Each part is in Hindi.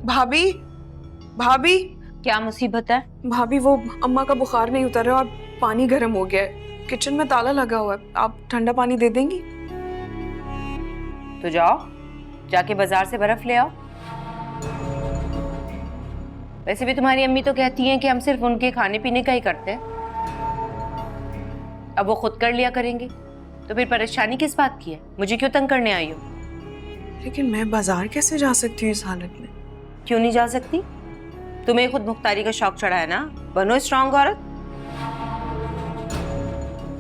भाभी, भाभी, क्या मुसीबत है? भाभी वो अम्मा का बुखार नहीं उतर रहा और पानी गर्म हो गया है। किचन में ताला लगा हुआ है, आप ठंडा पानी दे देंगी? तो जाओ, जाके बाजार से बर्फ ले आओ। वैसे भी तुम्हारी अम्मी तो कहती हैं कि हम सिर्फ उनके खाने पीने का ही करते हैं। अब वो खुद कर लिया करेंगी, तो फिर परेशानी किस बात की है? मुझे क्यों तंग करने आई हो? लेकिन मैं बाजार कैसे जा सकती हूँ इस हालत में? क्यों नहीं जा सकती? तुम्हें खुद मुख्तारी का शौक चढ़ा है ना, बनो स्ट्रांग औरत।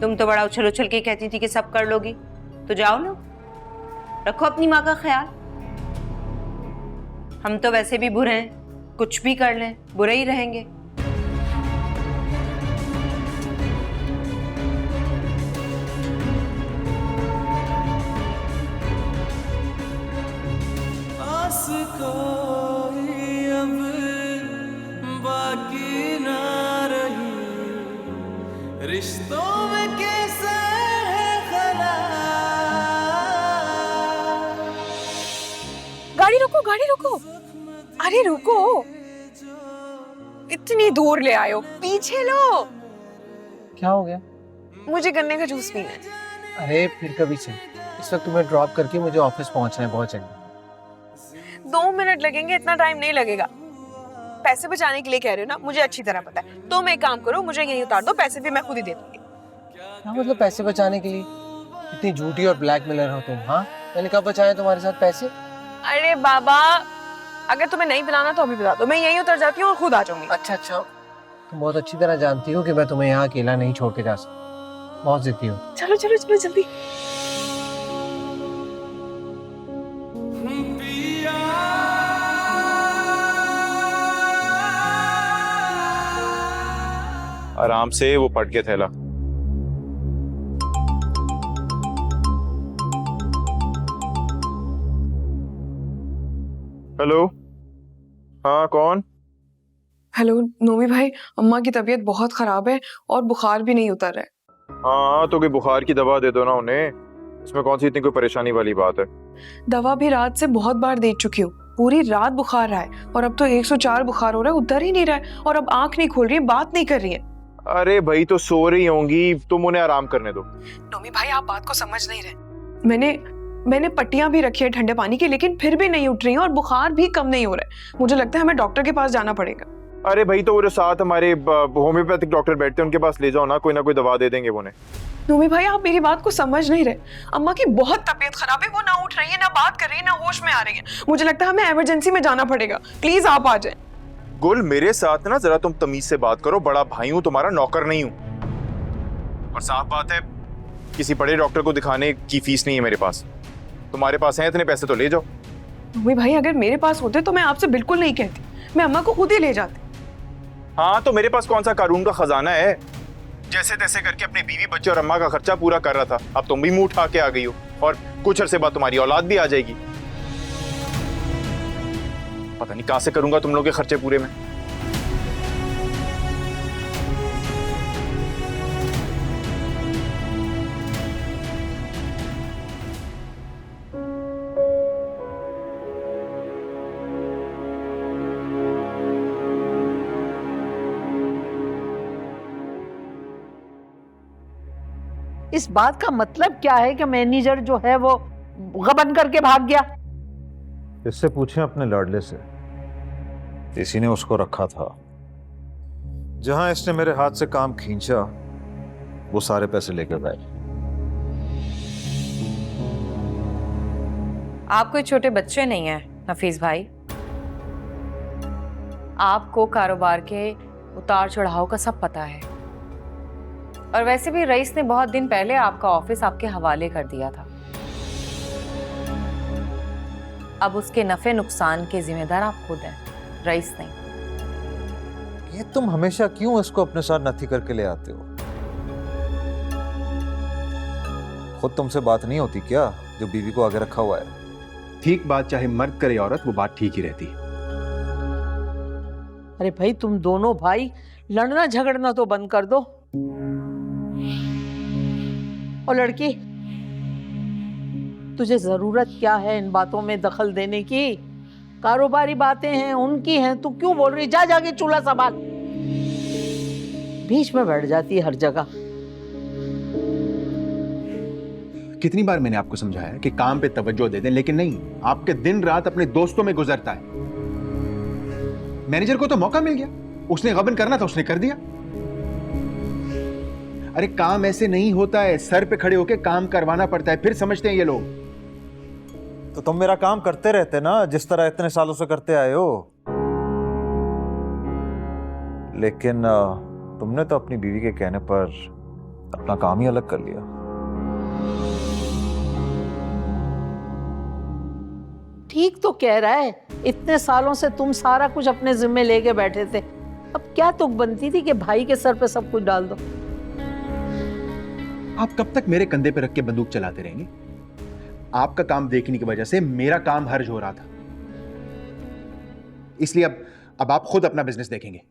तुम तो बड़ा उछल उछल के कहती थी कि सब कर लोगी, तो जाओ ना, रखो अपनी माँ का ख्याल। हम तो वैसे भी बुरे हैं, कुछ भी कर लें बुरे ही रहेंगे। रिश्तों में कैसे है खला। गाड़ी रोको, गाड़ी रोको। अरे रुको, इतनी दूर ले आयो, पीछे लो। क्या हो गया? मुझे गन्ने का जूस पीना है। अरे फिर कभी से, इस वक्त तुम्हें ड्रॉप करके मुझे ऑफिस पहुंचना है बहुत जल्दी। 2 मिनट लगेंगे, इतना टाइम नहीं लगेगा। पैसे बचाने के लिए कह रहे हो ना, मुझे अच्छी तरह पता है। तुम एक काम करो, मुझे यहीं उतार दो, पैसे भी मैं खुद ही दे दूंगी। क्या मतलब पैसे बचाने के लिए? इतनी झूठी और ब्लैकमेलर हो तुम। हाँ, मैंने कब बचाए तुम्हारे साथ पैसे? अरे बाबा, अगर तुम्हें नहीं पिलाना तो अभी बता दो, मैं यहीं उतर जाती हूँ और खुद आ जाऊंगी। अच्छा अच्छा, तुम बहुत अच्छी तरह जानती हो कि मैं तुम्हें यहाँ अकेला नहीं छोड़ के जा सकता। बहुत जिद्दी हो। चलो चलो चलो जल्दी। आराम से, वो पट के थैला। हेलो, हाँ कौन? हेलो नोमी भाई, अम्मा की तबीयत बहुत खराब है और बुखार भी नहीं उतर रहा है। हाँ तो कोई बुखार की दवा दे दो ना उन्हें, इसमें कौन सी इतनी कोई परेशानी वाली बात है? दवा भी रात से बहुत बार दे चुकी हूँ, पूरी रात बुखार रहा है और अब तो 104 बुखार हो रहा है, उतर ही नहीं रहा है और अब आंख नहीं खोल रही है, बात नहीं कर रही है। अरे भाई तो सो रही होंगी, तुम उन्हें आराम करने दो। नोमी भाई आप बात को समझ नहीं रहे। मैंने पट्टियां भी रखी है ठंडे पानी की, लेकिन फिर भी नहीं उठ रही हैं और बुखार भी कम नहीं हो रहा है। मुझे लगता है हमें डॉक्टर के पास जाना पड़ेगा। अरे भाई तो वो जो साथ हमारे होम्योपैथिक डॉक्टर बैठते हैं उनके पास ले जाओ ना, कोई ना कोई दवा दे देंगे वो उन्हें। नोमी भाई आप मेरी बात को समझ नहीं रहे। अम्मा की बहुत तबीयत खराब है, वो ना उठ रही है, ना बात कर रही है, ना होश में आ रही है। मुझे लगता है हमें इमरजेंसी में जाना पड़ेगा, प्लीज आप आ जाए। गुल मेरे साथ ना जरा तुम तमीज से बात करो, बड़ा भाई हूँ तुम्हारा, नौकर नहीं हूँ। और साफ बात है, किसी बड़े डॉक्टर को दिखाने की फीस नहीं है मेरे पास। तुम्हारे पास हैं इतने पैसे तो ले जाओ। नोमी भाई अगर मेरे पास होते तो मैं आपसे बिल्कुल नहीं कहती, मैं अम्मा को खुद ही ले जाती। हाँ तो मेरे पास कौन सा कानून का खजाना है? जैसे तैसे करके अपने बीवी बच्चे और अम्मा का खर्चा पूरा कर रहा था, अब तुम भी मुंह उठा के आ गई हो और कुछ अरसे बाद तुम्हारी औलाद भी आ जाएगी। पता नहीं कहां से करूंगा तुम लोग के खर्चे पूरे में। इस बात का मतलब क्या है कि मैनेजर जो है वो गबन करके भाग गया? इससे पूछें अपने लाडले से, इसी ने उसको रखा था। जहां इसने मेरे हाथ से काम खींचा वो सारे पैसे लेकर गए। आप कोई छोटे बच्चे नहीं हैं हफीज भाई, आपको कारोबार के उतार चढ़ाव का सब पता है। और वैसे भी रईस ने बहुत दिन पहले आपका ऑफिस आपके हवाले कर दिया था। अब उसके नफे नुकसान के जिम्मेदार आप खुद हैं, रईस नहीं। ये तुम हमेशा क्यों इसको अपने साथ नथी करके ले आते हो? खुद तुमसे बात नहीं होती क्या जो बीवी को आगे रखा हुआ है? ठीक बात चाहे मर्द करे औरत, वो बात ठीक ही रहती। अरे भाई तुम दोनों भाई लड़ना झगड़ना तो बंद कर दो। और लड़की, तुझे जरूरत क्या है इन बातों में दखल देने की? कारोबारी बातें हैं, उनकी हैं, तू क्यों बोल रही? जा जाके चूल्हा संभाल। बीच में बैठ जाती है हर जगह। कितनी बार मैंने आपको समझाया है कि काम पे तवज्जो दे दें, लेकिन नहीं, आपके दिन रात अपने दोस्तों में गुजरता है। मैनेजर को तो मौका मिल गया, उसने गबन करना था, उसने कर दिया। अरे काम ऐसे नहीं होता है, सर पे खड़े होके काम करवाना पड़ता है, फिर समझते हैं ये लोग। तो तुम मेरा काम करते रहते ना, जिस तरह इतने सालों से करते आए हो। लेकिन तुमने तो अपनी बीवी के कहने पर अपना काम ही अलग कर लिया। ठीक तो कह रहा है, इतने सालों से तुम सारा कुछ अपने जिम्मे लेके बैठे थे, अब क्या तुक बनती थी कि भाई के सर पे सब कुछ डाल दो। आप कब तक मेरे कंधे पे रख के बंदूक चलाते रहेंगे? आपका काम देखने की वजह से मेरा काम हर्ज हो रहा था, इसलिए अब आप खुद अपना बिजनेस देखेंगे।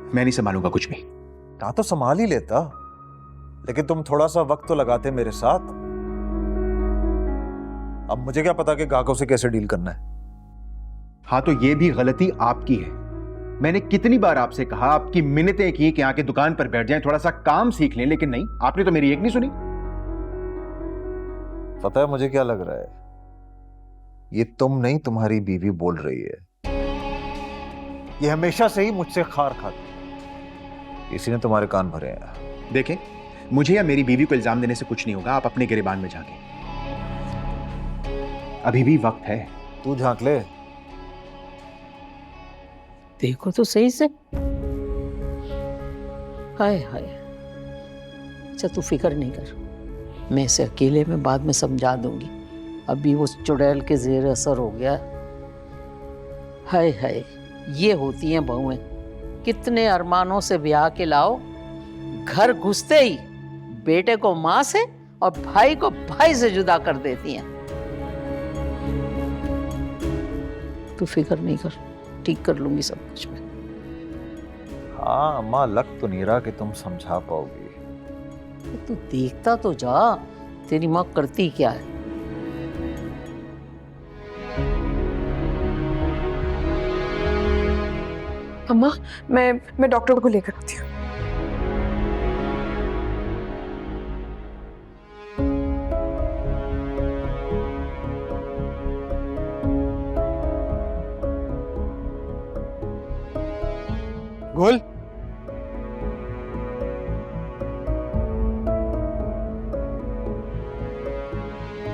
मैं नहीं संभालूंगा कुछ भी। हाँ तो संभाल ही लेता, लेकिन तुम थोड़ा सा वक्त तो लगाते मेरे साथ। अब मुझे क्या पता कि ग्राहकों से कैसे डील करना है। हाँ तो ये भी गलती आपकी है। मैंने कितनी बार आपसे कहा, आपकी मिन्नतें की कि आके दुकान पर बैठ जाएं, थोड़ा सा काम सीख लें, लेकिन नहीं, आपने तो मेरी एक नहीं सुनी। पता है मुझे क्या लग रहा है? ये तुम नहीं, तुम्हारी बीवी बोल रही है। ये हमेशा से ही मुझसे खार खाती, इसी ने तुम्हारे कान भरे हैं। देखें, मुझे या मेरी बीवी को इल्जाम देने से कुछ नहीं होगा। आप अपने गिरेबान में झांकें, अभी भी वक्त है। तू झांक ले। देखो तो सही से। हाय हाय। अच्छा तू फिक्र नहीं कर, मैं इसे अकेले में बाद में समझा दूंगी। अभी वो चुड़ैल के जेर असर हो गया। हाय हाय, ये होती हैं बहुएं, कितने अरमानों से ब्याह के लाओ, घर घुसते ही बेटे को माँ से और भाई को भाई से जुदा कर देती हैं। तू फिक्र नहीं कर, ठीक कर लूंगी सब कुछ मैं। हाँ अम्मा, लग तो नहीं रहा कि तुम समझा पाओगी। तू देखता तो जा, तेरी माँ करती क्या है। अम्मा, मैं डॉक्टर को लेकर आती हूँ। गुल,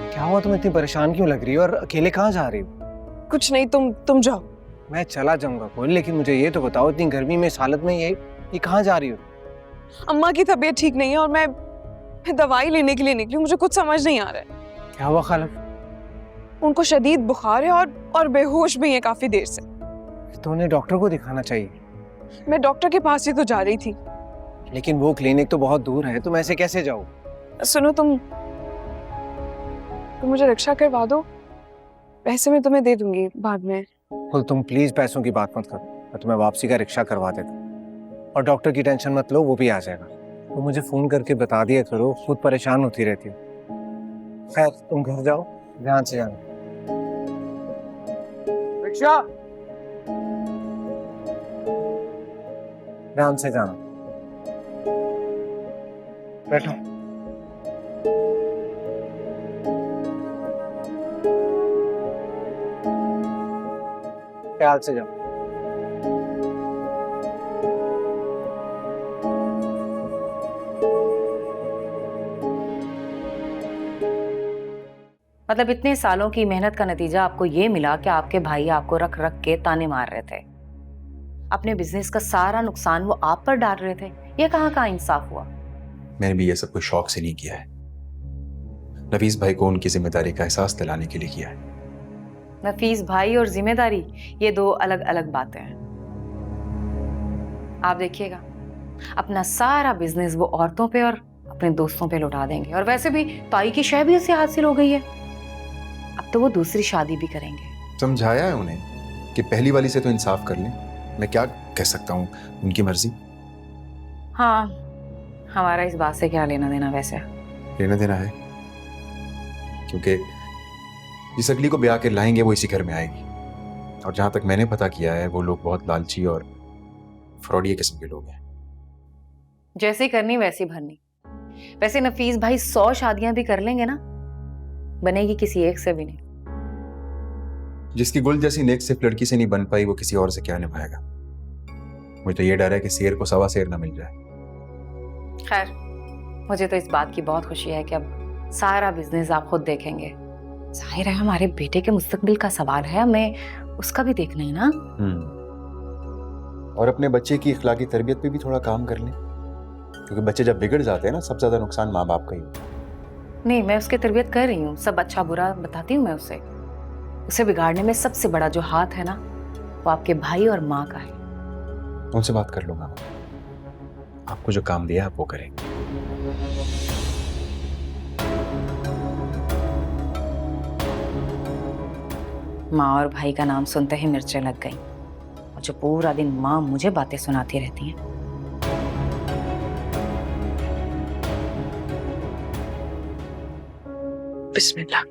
क्या हुआ? तुम इतनी परेशान क्यों लग रही हो और अकेले कहाँ जा रही हो? कुछ नहीं, तुम जाओ। मैं चला जाऊंगा गुल, लेकिन मुझे ये तो बताओ, इतनी गर्मी में इस हालत में ये कहाँ जा रही हो? अम्मा की तबीयत ठीक नहीं है और मैं दवाई लेने के लिए निकली। मुझे कुछ समझ नहीं आ रहा है। क्या हुआ खाला? उनको शदीद बुखार है और बेहोश भी है काफी देर से। तो उन्हें डॉक्टर को दिखाना चाहिए। मैं डॉक्टर के पास ही तो जा रही थी। लेकिन वो क्लिनिक तो बहुत दूर है, तुम ऐसे कैसे जाओ? सुनो, तुम मुझे रिक्शा करवा दो, पैसे मैं तुम्हें दे दूंगी बाद में। गुल तुम प्लीज पैसों की बात मत करो, मैं तुम्हें वापसी का रिक्शा करवा देता। और डॉक्टर की टेंशन मत लो, वो भी आ जाएगा। तो मुझे फोन करके बता दिया करो, खुद परेशान होती रहती हो। खैर तुम घर जाओ, ध्यान से जाना। रिक्शा, ध्यान से जाना। बैठो। ख्याल से जाओ। मतलब इतने सालों की मेहनत का नतीजा आपको ये मिला कि आपके भाई आपको रख रख के ताने मार रहे थे, अपने बिजनेस का सारा नुकसान वो आप पर डाल रहे थे। ये कहाँ का इंसाफ हुआ? मैंने भी ये सब कुछ शौक से नहीं किया है, नफीस भाई को उनकी जिम्मेदारी का एहसास दिलाने के लिए किया है। नफीस भाई और जिम्मेदारी, ये दो अलग अलग बातें हैं। आप देखिएगा, अपना सारा बिजनेस वो औरतों पे और अपने दोस्तों पे लुटा देंगे। और वैसे भी ताई की शय भी उससे हासिल हो गई है, अब तो वो दूसरी शादी भी करेंगे। समझाया है उन्हें कि पहली वाली से तो इंसाफ कर लें। मैं क्या कह सकता हूँ, उनकी मर्जी। हाँ, हमारा इस बात से क्या लेना देना? वैसे लेना देना है, क्योंकि जिस अगली को ब्याह के लाएंगे वो इसी घर में आएगी। और जहां तक मैंने पता किया है वो लोग बहुत लालची और फ्रॉडी किस्म के लोग हैं। जैसी करनी वैसी भरनी। वैसे नफीस भाई 100 शादियां भी कर लेंगे ना, बनेगी किसी एक से भी नहीं। जिसकी गुल जैसी नेक सिर्फ लड़की से नहीं बन पाई वो किसी और से क्या निभाएगा। मुझे तो ये डर है कि शेर को सवा शेर ना मिल जाए। खैर, मुझे तो इस बात की बहुत खुशी है कि अब सारा बिजनेस आप खुद देखेंगे। जाहिर है हमारे बेटे के मुस्तकबिल का सवाल है, हमें उसका भी देखना है ना। और अपने बच्चे की इखलाकी तरबियत पे भी थोड़ा काम कर लें, क्योंकि बच्चे जब बिगड़ जाते हैं ना, सबसे ज्यादा नुकसान माँ बाप का ही होता है। नहीं, मैं उसकी तरबियत कर रही हूँ, सब अच्छा बुरा बताती हूँ मैं उसे। उसे बिगाड़ने में सबसे बड़ा जो हाथ है ना, वो आपके भाई और माँ का है। उनसे बात कर लूंगा। आपको जो काम दिया आप वो करें। माँ और भाई का नाम सुनते ही मिर्चें लग गईं, और जो पूरा दिन माँ मुझे बातें सुनाती रहती हैं। बिस्मिल्लाह।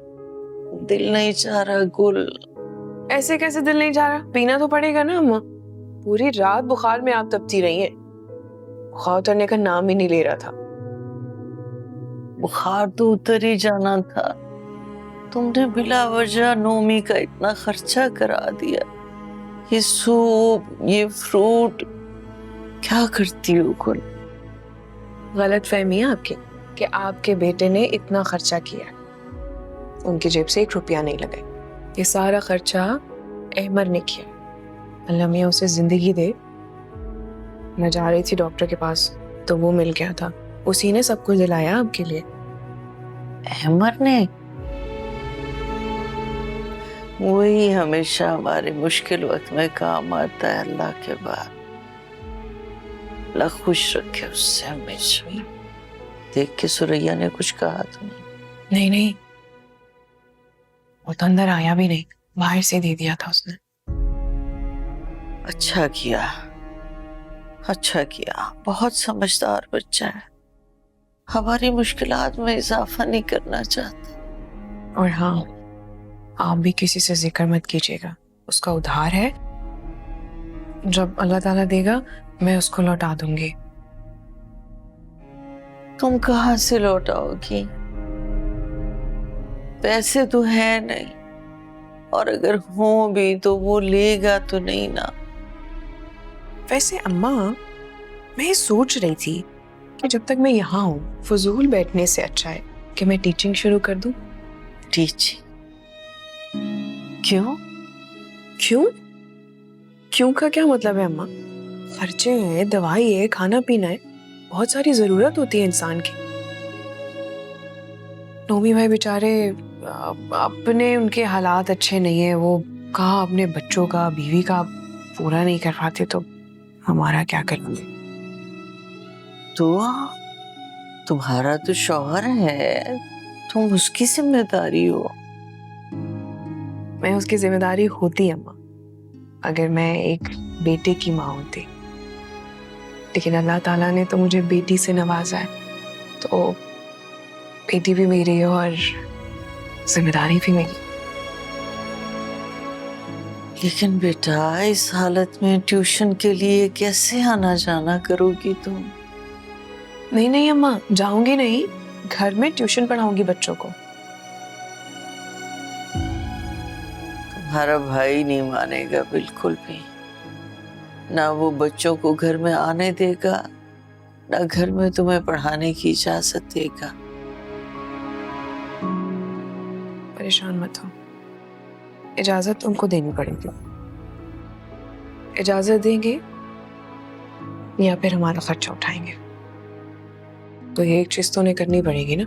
दिल नहीं चाह रहा गुल। ऐसे कैसे दिल नहीं जा रहा? पीना तो पड़ेगा ना अम्मा। पूरी रात बुखार में आप तपती रही हैं। बुखार उतरने का नाम ही नहीं ले रहा था। बुखार तो उतर ही जाना था। तुमने बिला वजह नोमी का इतना खर्चा करा दिया। ये सूप, ये फ्रूट, क्या करती हो गुल? गलत फहमी है आपकी कि आपके बेटे ने इतना खर्चा किया। उनकी जेब से 1 रुपया नहीं लगा। ये सारा खर्चा अहमर ने किया। अल्लाह मियां उसे जिंदगी दे। मैं जा रही थी डॉक्टर के पास तो वो मिल गया था, उसी ने सब कुछ दिलाया आपके लिए। अहमर ने? वही हमेशा हमारे मुश्किल वक्त में काम आता है अल्लाह के बाद। अल्लाह खुश रखे उससे हमेशा। देख के सुरैया ने कुछ कहा तो नहीं? नहीं, वो तो अंदर आया भी नहीं, बाहर से दे दिया था उसने। अच्छा किया, अच्छा किया। बहुत समझदार बच्चा है, हमारी मुश्किलात में इजाफा नहीं करना चाहता। और हाँ, आप भी किसी से जिक्र मत कीजिएगा, उसका उधार है। जब अल्लाह ताला देगा मैं उसको लौटा दूंगी। तुम कहाँ से लौटाओगी? पैसे तो है नहीं, और अगर हो भी तो वो लेगा तो नहीं ना। वैसे अम्मा, मैं सोच रही थी कि जब तक मैं यहाँ हूँ फजूल बैठने से अच्छा है कि मैं टीचिंग शुरू कर दूं। टीचिंग? क्यों? क्यों? क्यों का क्या मतलब है अम्मा? खर्चे हैं, दवाई है, खाना पीना है, बहुत सारी जरूरत होती है इंसान की। नोमी भाई बेचारे अपने उनके हालात अच्छे नहीं है, वो कहा अपने बच्चों का, बीवी का पूरा नहीं कर पाते, तो हमारा क्या करेंगे? तो तुम्हारा तो शौहर है, तुम उसकी जिम्मेदारी हो। मैं उसकी जिम्मेदारी होती अम्मा अगर मैं एक बेटे की माँ होती, लेकिन अल्लाह ताला ने तो मुझे बेटी से नवाजा है, तो बेटी भी मेरी है और जिम्मेदारी भी मेरी। लेकिन बेटा, इस हालत में ट्यूशन के लिए कैसे आना जाना करोगी तुम? नहीं अम्मा, जाऊंगी नहीं, घर में ट्यूशन पढ़ाऊंगी बच्चों को। तुम्हारा भाई नहीं मानेगा बिल्कुल भी। ना वो बच्चों को घर में आने देगा, ना घर में तुम्हें पढ़ाने की इजाजत देगा। परेशान मत हो, इजाजत उनको देनी पड़ेगी। इजाजत देंगे या फिर हमारा खर्चा उठाएंगे, तो ये एक चीज तो उन्हें करनी पड़ेगी ना।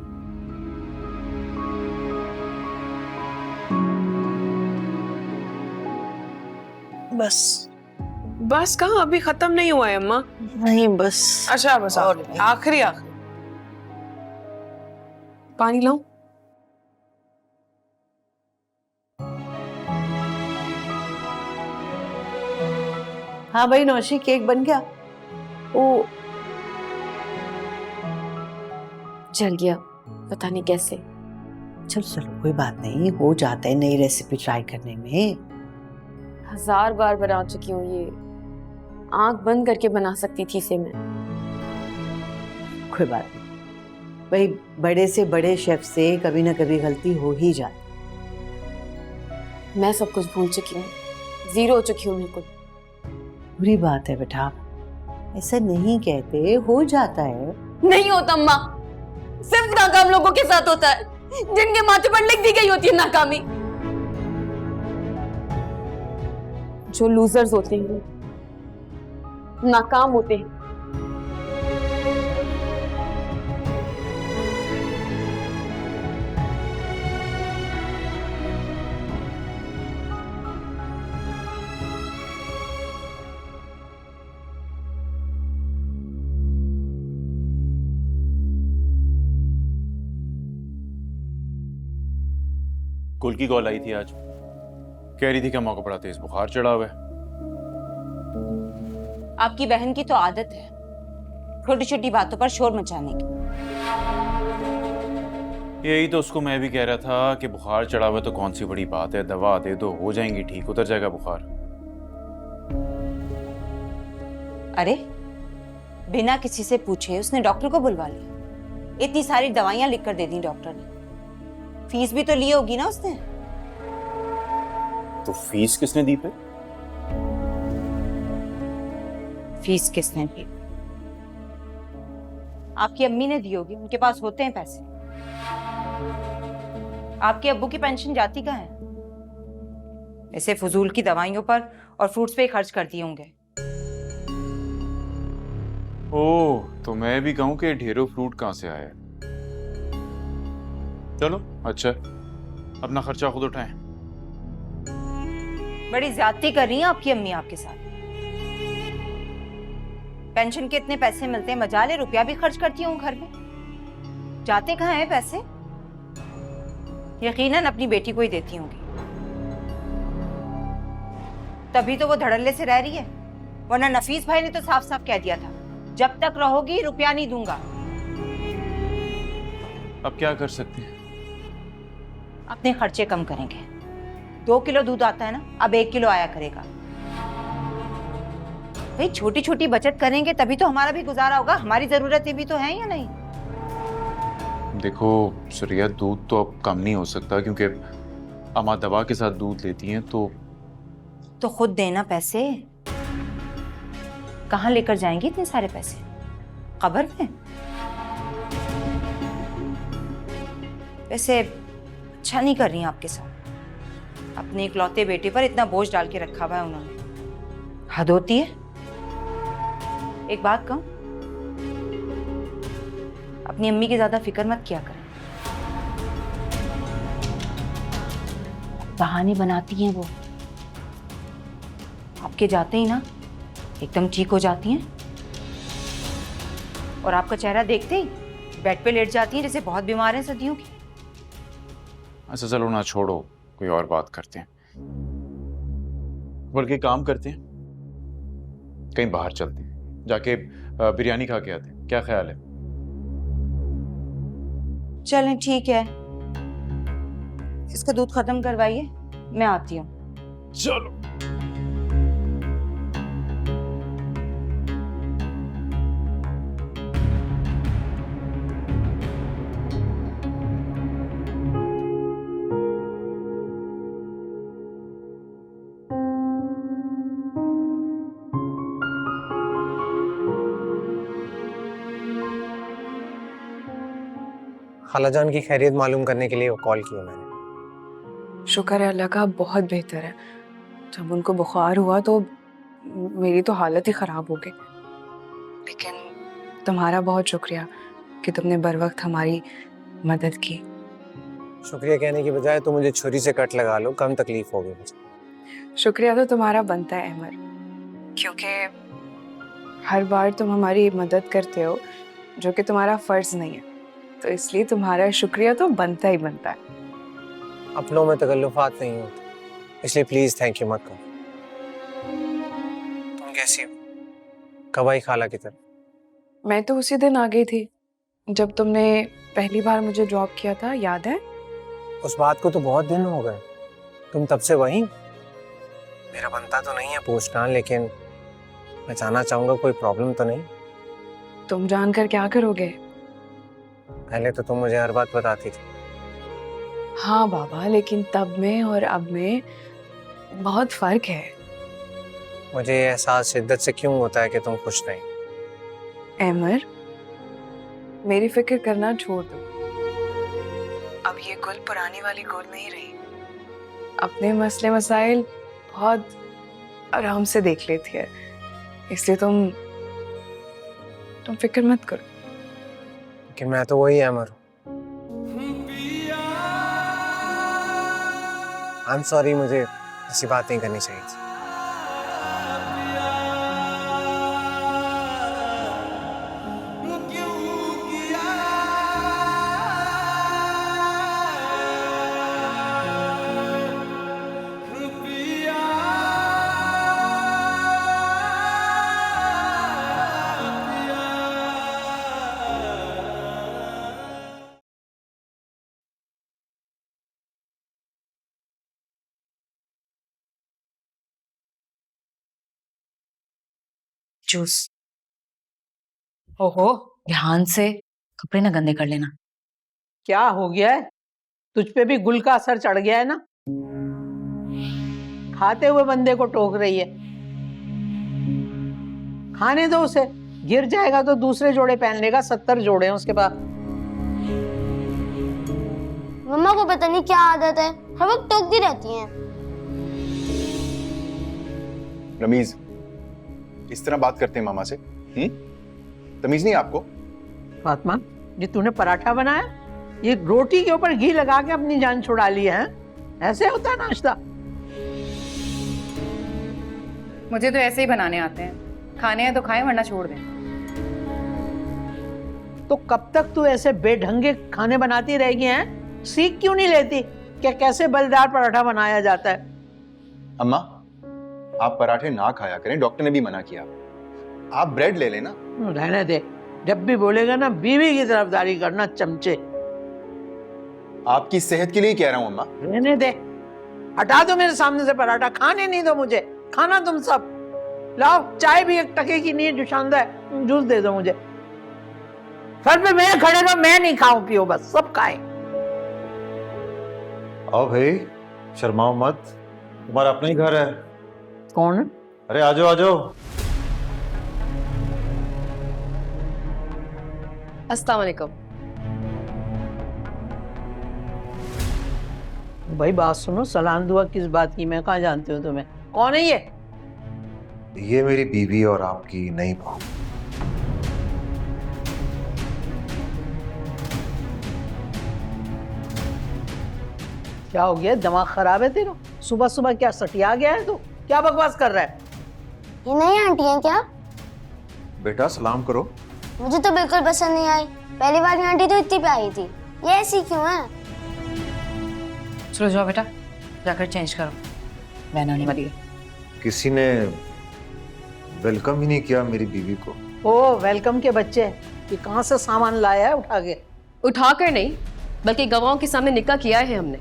बस कहाँ, अभी खत्म नहीं हुआ है अम्मा। नहीं बस। अच्छा बस और आखिरी पानी लाऊं? हाँ भाई नौशी, केक बन गया? ओ, जल गया, पता नहीं कैसे। चलो चलो कोई बात नहीं, हो जाता है नई रेसिपी ट्राई करने में। 1000 बार बना चुकी हूँ ये, आंख बंद करके बना सकती थी इसे मैं। कोई बात नहीं भाई, बड़े से बड़े शेफ से कभी ना कभी गलती हो ही जाती। मैं सब कुछ भूल चुकी हूँ, जीरो हो चुकी हूँ बिल्कुल। बुरी बात है बेटा, ऐसा नहीं कहते, हो जाता है। नहीं होता अम्मा, सिर्फ नाकाम लोगों के साथ होता है, जिनके माथे पर लिख दी गई होती है नाकामी। जो लूजर्स होते हैं, नाकाम होते हैं। कुल की कॉल आई थी आज, कह रही थी कि मौका पड़ा तेज बुखार चढ़ा हुआ है। आपकी बहन की तो आदत है छोटी छोटी बातों पर शोर मचाने की। यही तो उसको मैं भी कह रहा था कि बुखार चढ़ा हुआ है तो कौन सी बड़ी बात है, दवा दे दो, हो जाएंगी ठीक, उतर जाएगा बुखार। अरे बिना किसी से पूछे उसने डॉक्टर को बुलवा लिया, इतनी सारी दवाइयां लिख कर दे दी डॉक्टर ने। फीस भी तो ली होगी ना उसने। तो फीस किसने दी पे? फीस किसने दी? आपकी अम्मी ने दी होगी, उनके पास होते हैं पैसे। आपके अब्बू की पेंशन जाती कहाँ है? ऐसे फजूल की दवाइयों पर और फ्रूट्स पे ही खर्च कर दिए होंगे। ओह, तो मैं भी कहूं कि ढेरों फ्रूट कहां से आया। चलो अच्छा, अपना खर्चा खुद उठाएं। बड़ी ज्यादती कर रही हैं आपकी अम्मी आपके साथ। पेंशन के इतने पैसे मिलते हैं, मजाले रुपया भी खर्च करती हूँ घर में। जाते कहाँ हैं पैसे? यकीनन अपनी बेटी को ही देती होंगी, तभी तो वो धड़ल्ले से रह रही है। वरना नफीस भाई ने तो साफ साफ कह दिया था, जब तक रहोगी रुपया नहीं दूंगा। अब क्या कर सकते हैं? अपने खर्चे कम करेंगे। 2 किलो दूध आता है ना, अब 1 किलो आया करेगा। भाई छोटी छोटी बचत करेंगे तभी तो हमारा भी गुजारा होगा। हमारी जरूरतें भी तो हैं या नहीं? देखो सुरिया, दूध तो अब कम नहीं हो सकता क्योंकि अम्मा दवा के साथ दूध लेती हैं। तो खुद देना पैसे। कहाँ लेकर जाएंगी इतने सारे पैसे? कब्र में? वैसे अच्छा नहीं कर रही हैं आपके साथ। अपने इकलौते बेटे पर इतना बोझ डाल के रखा हुआ है उन्होंने। हद होती है। एक बात कहूं, अपनी अम्मी की ज्यादा फिक्र मत किया करें। बहाने बनाती हैं वो। आपके जाते ही ना एकदम ठीक हो जाती हैं और आपका चेहरा देखते ही बेड पे लेट जाती हैं जैसे बहुत बीमार हैं सदियों की। अच्छा चलो ना, छोड़ो, कोई और बात करते हैं। बल्कि काम करते हैं, कहीं बाहर चलते हैं, जाके बिरयानी खा के आते हैं। क्या ख्याल है? चलें ठीक है, इसका दूध खत्म करवाइए, मैं आती हूँ। चलो। खालाजान की खैरियत मालूम करने के लिए कॉल किया मैंने। शुक्र है अल्लाह का, बहुत बेहतर है। जब उनको बुखार हुआ तो मेरी तो हालत ही ख़राब हो गई, लेकिन तुम्हारा बहुत शुक्रिया कि तुमने बर वक्त हमारी मदद की। शुक्रिया कहने की बजाय तुम मुझे छुरी से कट लगा लो, कम तकलीफ होगी मुझे। शुक्रिया तो तुम्हारा बनता है अहमर, क्योंकि हर बार तुम हमारी मदद करते हो जो कि तुम्हारा फ़र्ज़ नहीं है, तो इसलिए तुम्हारा शुक्रिया तो बनता ही बनता है। अपनों में तकल्लुफ़ात नहीं होते, इसलिए प्लीज़ थैंक यू मत करो। तुम कैसी हो? कब आई खाला की तरफ? मैं तो उसी दिन आ गई थी जब तुमने पहली बार मुझे ड्रॉप किया था, याद है? उस बात को तो बहुत दिन हो गए, तुम तब से वहीं। मेरा बनता तो नहीं है पूछना, लेकिन मैं जानना चाहूंगा कोई प्रॉब्लम तो नहीं। तुम जानकर क्या करोगे? पहले तो तुम मुझे हर बात बताती थी। हाँ बाबा, लेकिन तब में और अब में बहुत फर्क है। मुझे ये एहसास शिद्दत से क्यों होता है कि तुम खुश नहीं। अहमर, मेरी फिक्र करना छोड़ दो। अब ये गुल पुरानी वाली गुल नहीं रही। अपने मसले मसाइल बहुत आराम से देख लेती है, इसलिए तुम फिक्र मत करो। कि मैं तो वही अमर हूँ। आई एम सॉरी, मुझे ऐसी बात नहीं करनी चाहिए थी। जूस। ओहो, ध्यान से, कपड़े ना गंदे कर लेना। क्या हो गया है? तुझ पे भी गुल का असर चढ़ गया है ना? खाते हुए बंदे को टोक रही है। खाने दो उसे, गिर जाएगा तो दूसरे जोड़े पहन लेगा। 70 जोड़े हैं उसके पास। मम्मा को पता नहीं क्या आदत है, हर वक्त टोकती रहती हैं। रमीज, इस तरह बात करते हैं मामा से? तमीज नहीं आपको? फातिमा, ये तूने पराठा बनाया, ये रोटी के ऊपर घी लगा के अपनी जान छुड़ा ली है? ऐसे होता है नाश्ता? मुझे तो ऐसे ही बनाने आते हैं, खाने हैं तो खाएं वरना छोड़ दें। तो कब तक तू ऐसे बेढंगे खाने बनाती रहेगी हैं? सीख क्यों नहीं लेती कि कैसे बलदार पराठा बनाया जाता है? अम्मा, आप पराठे ना खाया करें, डॉक्टर ने भी मना किया। आप ब्रेड ले लेना। रहने दे, जब भी बोलेगा ना बीवी की तरफदारी करना, चमचे। आपकी सेहत के लिए कह रहा हूं अम्मा। रहने दे, हटा दो मेरे सामने से पराठा। खाने नहीं दो मुझे, खाना तुम सब। लाओ, चाय भी एक टके की नहीं है, जुशांदा है, जूस दे दो मुझे। घर पे मैं खड़े रहो, मैं नहीं खाऊं पियो, बस सब खाए। आओ भाई, शर्माओ मत, तुम्हारा अपना ही घर है। कौन? अरे आ जाओ आ जाओ। अस्सलाम वालेकुम। भाई बात सुनो, सलाम दुआ किस बात की? मैं कहाँ जानती हूँ तुम्हें? कौन है ये? ये मेरी बीवी और आपकी नई बहू। क्या हो गया? दिमाग खराब है तेरा? सुबह सुबह क्या सटिया गया है तू? क्या बकवास कर रहा है? ये नई आंटी हैं क्या? बेटा सलाम करो। मुझे तो बिल्कुल पसंद नहीं आई। पहली बार आंटी तो इतनी प्यारी थी, ये ऐसी क्यों है? चलो जाओ बेटा, जाकर चेंज करो, वैन आने वाली है। किसी ने वेलकम ही नहीं किया मेरी बीवी को। ओ वेलकम के बच्चे, ये कहाँ से सामान लाया है उठा के? उठा कर नहीं, बल्कि गवाहों के सामने निकाह किया है हमने।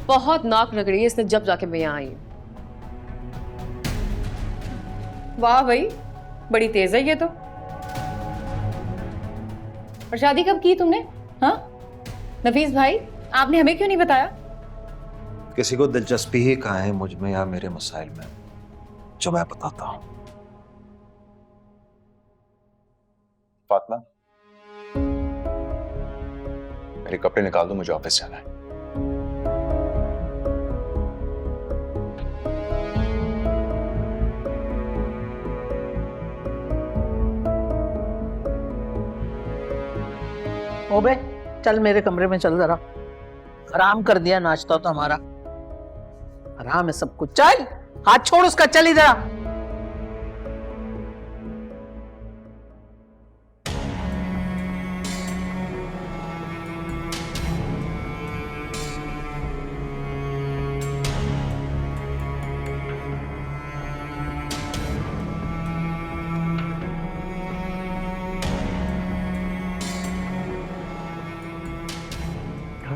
बहुत नाक रगड़ी है इसने जब जाके मैं यहाँ आई हूँ। वाह भाई, बड़ी तेज है ये तो। और शादी कब की तुमने? हाँ नफीस भाई, आपने हमें क्यों नहीं बताया? किसी को दिलचस्पी ही कहाँ है मुझ में या मेरे मसाइल में, जो मैं बताता हूँ। फातिमा, मेरे कपड़े निकाल दो, मुझे ऑफिस जाना है। ओबे चल मेरे कमरे में चल, जरा आराम कर दिया नाश्ता तो हमारा। आराम है सब कुछ। चल, हाथ छोड़ उसका, चल इधर आ।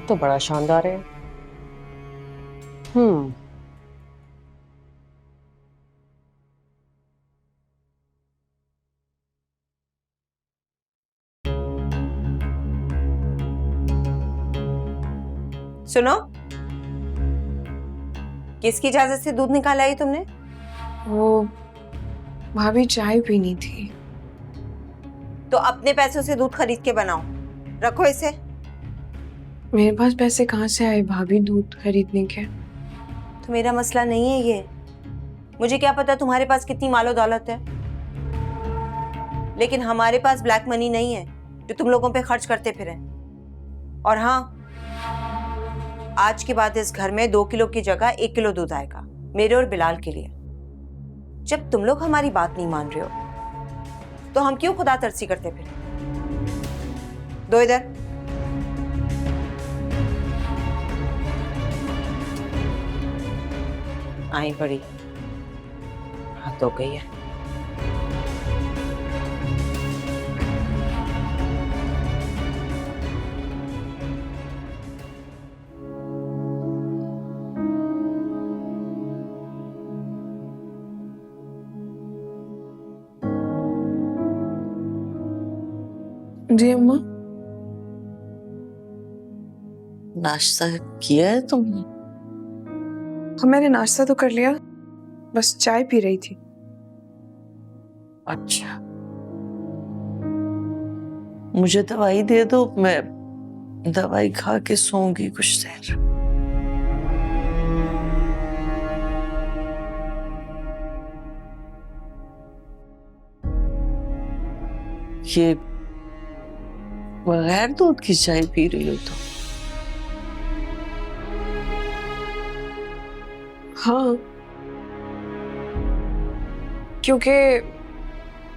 तो बड़ा शानदार है। सुनो, किसकी इजाजत से दूध निकाला है तुमने? वो भाभी चाय पीनी थी। तो अपने पैसों से दूध खरीद के बनाओ, रखो इसे। मेरे पास पैसे कहाँ से आए भाभी दूध खरीदने के? तो मेरा मसला नहीं है ये। मुझे क्या पता तुम्हारे पास कितनी मालो दौलत है, लेकिन हमारे पास ब्लैक मनी नहीं है जो तुम लोगों पे खर्च करते फिरें। और हाँ, आज के बाद इस घर में 2 किलो की जगह 1 किलो दूध आएगा, मेरे और बिलाल के लिए। जब तुम लोग हमारी बात नहीं मान रहे हो तो हम क्यों खुदा तरसी करते फिर? दो इधर। आई बड़ी हाथ हो गई है। जी अम्मा। नाश्ता किया है तुमने? हाँ मैंने नाश्ता तो कर लिया, बस चाय पी रही थी। अच्छा, मुझे दवाई दे दो, मैं दवाई खा के सोऊंगी कुछ देर। ये बगैर दूध की चाय पी रही हो तो? हाँ, क्योंकि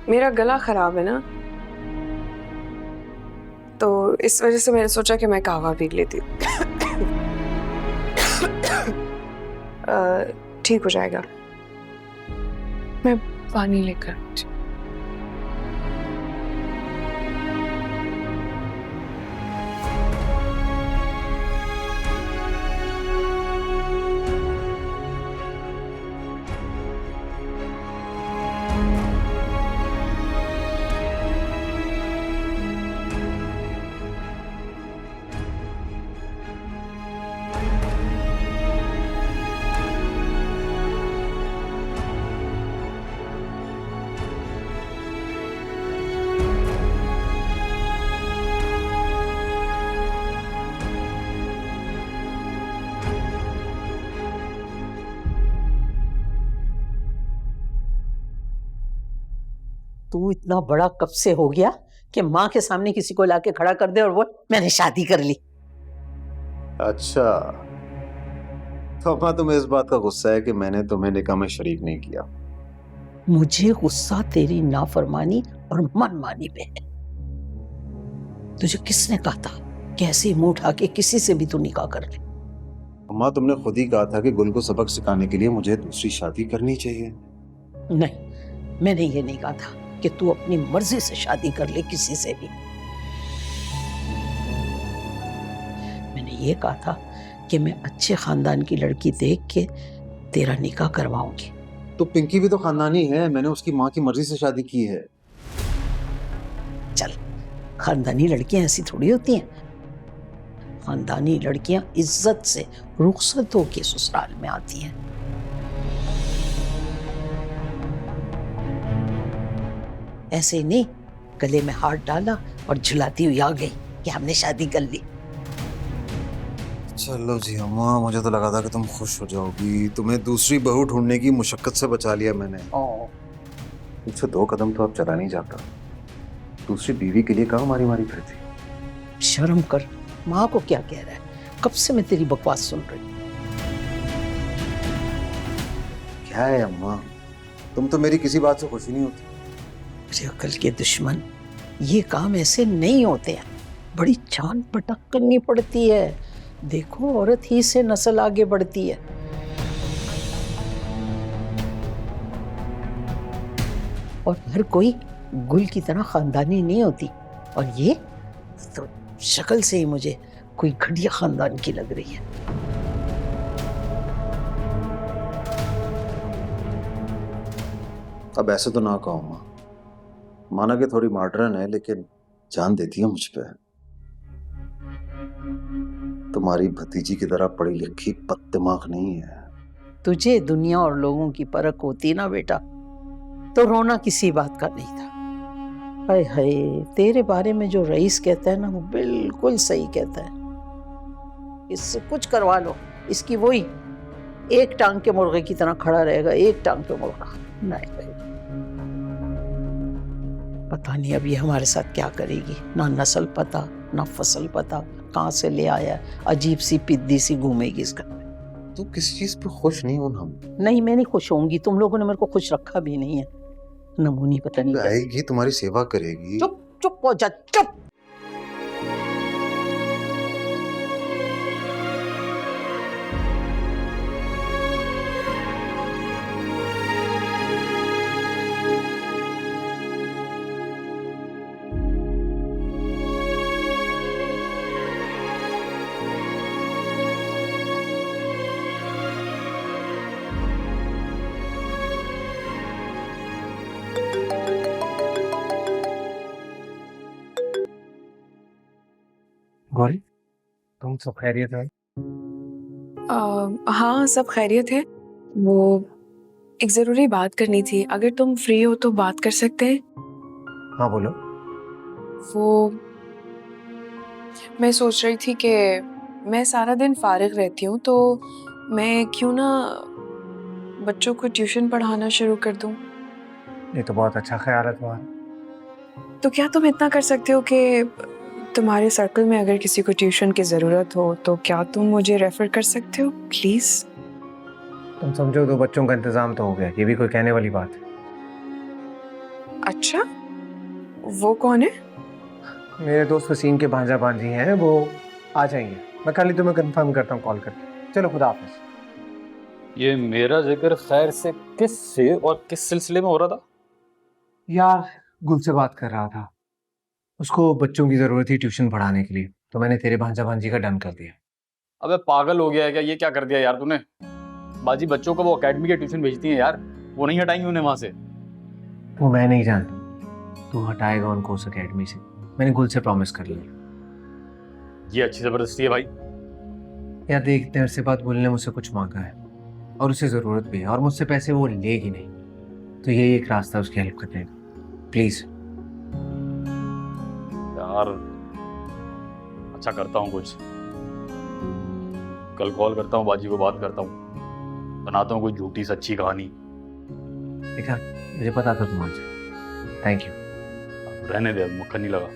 मेरा गला खराब है ना, तो इस वजह से मैंने सोचा कि मैं कहवा पी लेती हूँ। ठीक हो जाएगा। मैं पानी लेकर आती हूँ। तू इतना बड़ा कब से हो गया कि माँ के सामने किसी को लाके खड़ा कर दे और वो मैंने शादी कर ली? अच्छा, तो अम्मा तुम्हें इस बात का गुस्सा है कि मैंने तुम्हें निकाह में शरीक नहीं किया? मुझे गुस्सा तेरी नाफरमानी और मनमानी पे है। तुझे किसने कहा था कि ऐसे मुंह उठा के किसी से भी तू निकाह कर ले? अम्मा, तुमने खुद ही कहा था कि गुल को सबक सिखाने के लिए मुझे दूसरी शादी करनी चाहिए। नहीं, मैंने ये नहीं कहा था कि तू अपनी मर्जी से शादी कर ले किसी से भी। मैंने ये कहा था कि मैं अच्छे खानदान की लड़की देख के तेरा निकाह करवाऊंगी। तो पिंकी भी तो खानदानी है, मैंने उसकी माँ की मर्जी से शादी की है। चल, खानदानी लड़कियां ऐसी थोड़ी होती हैं। खानदानी लड़कियां इज्जत से रुखसत होके ससुराल में आती हैं। ऐसे ही नहीं गले में हाथ डाला और झुलाती हुई आ गई कि हमने शादी कर ली। चलो जी अम्मा, मुझे तो लगा था कि तुम खुश हो जाओगी। तुम्हें दूसरी बहू ढूंढने की मुशक्कत से बचा लिया मैंने। मुझसे 2 कदम तो अब चला नहीं जाता। दूसरी बीवी के लिए कहाँ मारी मारी फिरती। शर्म कर, माँ को क्या कह रहा है? कब से मैं तेरी बकवास सुन रही हूँ। क्या है अम्मा, तुम तो मेरी किसी बात से खुश ही नहीं होती। मेरे अकल के दुश्मन, ये काम ऐसे नहीं होते हैं, बड़ी छान पटक करनी पड़ती है। देखो, औरत ही से नस्ल आगे बढ़ती है। और हर कोई गुल की तरह खानदानी नहीं होती। और ये तो शक्ल से ही मुझे कोई घटिया खानदान की लग रही है। अब ऐसे तो ना कहो माँ, माना कि थोड़ी मॉडर्न है लेकिन जान देती है मुझ पे। तुम्हारी भतीजी की तरह पढ़ी लिखी बददिमाग नहीं है। तुझे दुनिया और लोगों की परख होती ना बेटा, तो रोना किसी बात का नहीं था। हाय हाय, तेरे बारे में जो रईस कहता है ना, वो बिल्कुल सही कहता है। इससे कुछ करवा लो, इसकी वही एक टांग के मुर्गे की तरह खड़ा रहेगा, एक टांग पे मुर्गा। नहीं भाई, पता नहीं अब ये हमारे साथ क्या करेगी। ना नस्ल पता, ना फसल पता, कहाँ से ले आया, अजीब सी पिद्दी सी घूमेगी इसका। तू किस चीज पे खुश नहीं हो ना? नहीं, मैं नहीं खुश होंगी, तुम लोगों ने मेरे को खुश रखा भी नहीं है। नमूनी पता नहीं कैसे। आएगी, तुम्हारी सेवा करेगी। चुप चुप हो जा, चुप। गौरी, तुम सब खैरियत है? हाँ, सब खैरियत है। वो एक ज़रूरी बात करनी थी, अगर तुम फ्री हो तो बात कर सकते हैं? हाँ बोलो। वो मैं सोच रही थी कि मैं सारा दिन फारिग रहती हूँ, तो मैं क्यों ना बच्चों को ट्यूशन पढ़ाना शुरू कर दूँ। ये तो बहुत अच्छा ख्याल है तुम्हारा। तो क्या तुम इतना कर सकते हो कि तुम्हारे सर्कल में अगर किसी को ट्यूशन की ज़रूरत हो तो क्या तुम मुझे रेफर कर सकते हो प्लीज़? तुम समझो, 2 बच्चों का इंतजाम तो हो गया, ये भी कोई कहने वाली बात है? अच्छा, वो कौन है? मेरे दोस्त वसीम के भांजा भांजी हैं, वो आ जाएंगे। मैं कल ही तुम्हें कंफर्म करता हूँ कॉल करके। चलो, खुदा हाफिज। ये मेरा जिक्र खैर से किस से और किस सिलसिले में हो रहा था? यार, गुल से बात कर रहा था, उसको बच्चों की जरूरत थी ट्यूशन पढ़ाने के लिए, तो मैंने तेरे भांजा भांजी का डन कर दिया। अबे पागल हो गया है क्या? ये क्या कर दिया यार तूने? बाजी बच्चों को वो एकेडमी के ट्यूशन भेजती हैं यार, वो नहीं हटाएंगे उन्हें वहां से। वो मैं नहीं जानता, तू हटाएगा उनको उस एकेडमी से। मैंने गुल से प्रॉमिस कर लिया। ये अच्छी जबरदस्ती है भाई। यार देख, देर से बात बोलने मुझसे कुछ मांगा है और उसे जरूरत भी है, और मुझसे पैसे वो लेगी नहीं, तो यही एक रास्ता उसकी हेल्प करने का। प्लीज यार, अच्छा करता हूँ कुछ, कल कॉल करता हूँ बाजी को, बात करता हूँ, बनाता हूँ कोई झूठी सच्ची कहानी। देखा, मुझे पता था तुम आ जाए। Thank you. रहने दे, अब मक्खन नहीं लगा।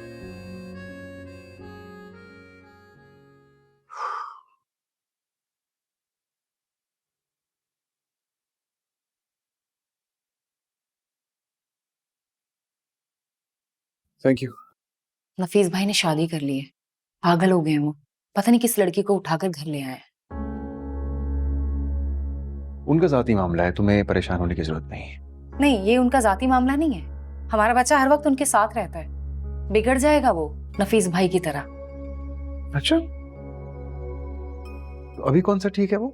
Thank you. नफीस भाई ने शादी कर ली है, पागल हो गए हैं वो। पता नहीं किस लड़की को उठाकर घर ले आए। उनका जाती मामला है, तुम्हें परेशान होने की जरूरत नहीं है। नहीं, ये उनका जाती मामला नहीं है। हमारा बच्चा हर वक्त उनके साथ रहता है, बिगड़ जाएगा वो नफीस भाई की तरह। अच्छा, तो अभी कौन सा ठीक है वो?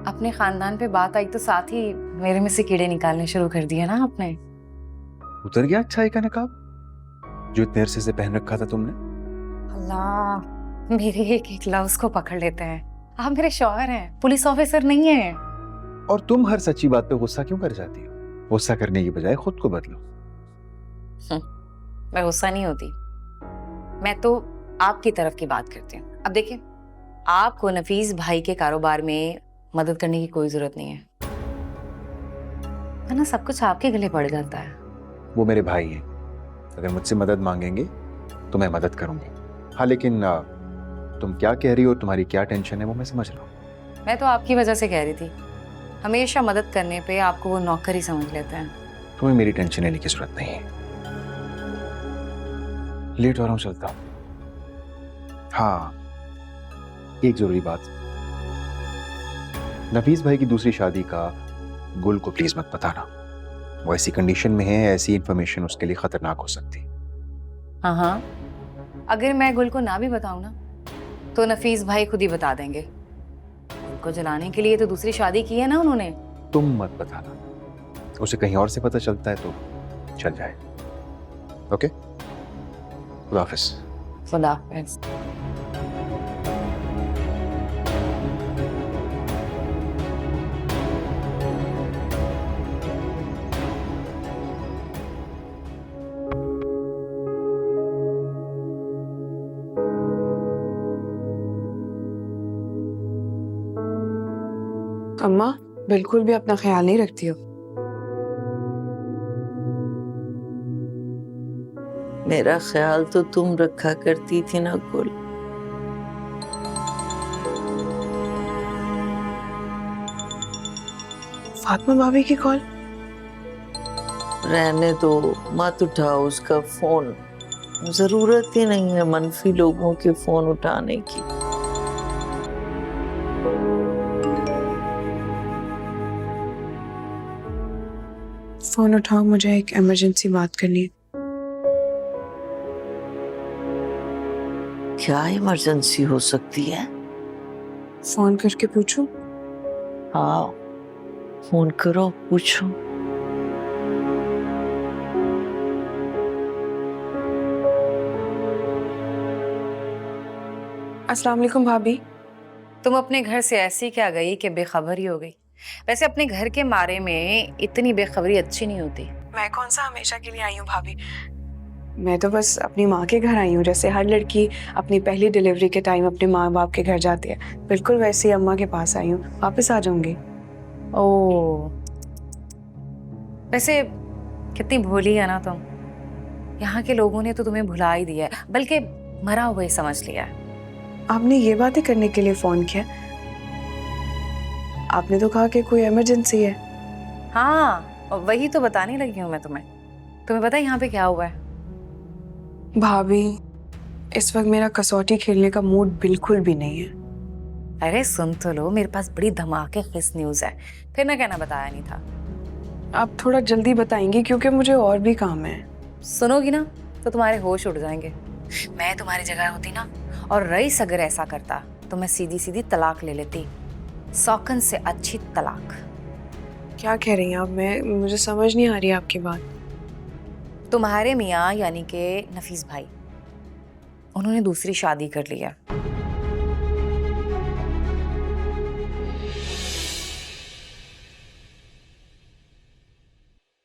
अपने खानदान पे बात आई तो साथ ही मेरे में से कीड़े निकालने शुरू कर दिए ना आपने। उतर गया अच्छाई का नकाब जो इतने अरसे से पहन रखा था तुमने? अल्लाह, मेरे एक एक लफ्ज को पकड़ लेते हैं। आप मेरे शौहर हैं, पुलिस ऑफिसर नहीं है। और तुम हर सच्ची बात पे गुस्सा क्यों कर जाती हो? गुस्सा करने की बजाय खुद को बदलो। मैं गुस्सा नहीं होती, मैं तो आपकी तरफ की बात करती हूँ। अब देखिए, आपको नफीस भाई के कारोबार में मदद करने की कोई जरूरत नहीं है, ना सब कुछ आपके गले पड़ जाता है। वो मेरे भाई हैं, अगर मुझसे मदद मांगेंगे तो मैं मदद करूंगा। हाँ, लेकिन तुम क्या कह रही हो, तुम्हारी क्या टेंशन है, वो मैं समझ रहा हूँ। मैं तो आपकी वजह से कह रही थी, हमेशा मदद करने पे आपको वो नौकर ही समझ लेते हैं। तुम्हें मेरी टेंशन लेने की जरूरत नहीं है। लेट हो रहा हूँ, चलता हूँ। हाँ, एक जरूरी बात, नफीस भाई की दूसरी शादी का गुल को प्लीज मत बताना। वो ऐसी कंडीशन में है, ऐसी इंफॉर्मेशन उसके लिए खतरनाक हो सकती। हाँ हाँ, अगर मैं गुल को ना भी बताऊं ना तो नफीस भाई खुद ही बता देंगे। उनको जलाने के लिए तो दूसरी शादी की है ना उन्होंने। तुम मत बताना, उसे कहीं और से पता चलता है तो चल जाए। ओके, खुदा हाफिज। खुदा हाफिज। अम्मा बिल्कुल भी अपना ख्याल नहीं रखती हो। मेरा ख्याल तो तुम रखा करती थी ना कुल। फातिमा भाभी की कॉल। रहने दो, मत उठाओ उसका फोन। जरूरत ही नहीं है मनफी लोगों के फोन उठाने की। फोन उठाओ, मुझे एक इमरजेंसी बात करनी है। क्या इमरजेंसी हो सकती है? फोन करके पूछूं? हाँ, फोन करो, पूछो। अस्सलाम वालेकुम भाभी। तुम अपने घर से ऐसी क्या गई कि बेखबर ही हो गई? वैसे अपने घर के बारे में इतनी बेखबरी अच्छी नहीं होती। मैं कौन सा हमेशा के लिए आई हूँ भाभी? मैं तो बस अपनी माँ के घर आई हूँ, जैसे हर लड़की अपनी पहली डिलीवरी के टाइम अपने माँ बाप के घर जाती है, बिल्कुल वैसे ही अम्मा के पास आई हूँ। वापस आ जाऊंगी। ओह, वैसे कितनी भोली है ना तुम। यहाँ के लोगों ने तो तुम्हें भुला ही दिया है, बल्कि मरा हुआ ही समझ लिया है। आपने ये बातें करने के लिए फोन किया? आपने तो कहा कि कोई इमरजेंसी है। हाँ, वही तो बताने लगी हूँ मैं तुम्हें। तुम्हें पता है यहाँ पे क्या हुआ है? भाभी, इस वक्त मेरा कसौटी खेलने का मूड बिल्कुल भी नहीं है। अरे सुन तो लो, मेरे पास बड़ी धमाकेदार न्यूज़ है। फिर ना कहना बताया नहीं था। आप थोड़ा जल्दी बताएंगी क्योंकि मुझे और भी काम है। सुनोगी ना तो तुम्हारे होश उड़ जाएंगे। मैं तुम्हारी जगह होती ना, और रईस अगर ऐसा करता तो मैं सीधी सीधी तलाक ले लेती। सौकन से अच्छी तलाक। क्या कह रही हैं आप? मुझे समझ नहीं आ रही आपकी बात। तुम्हारे मियाँ यानी कि नफीस भाई, उन्होंने दूसरी शादी कर ली है।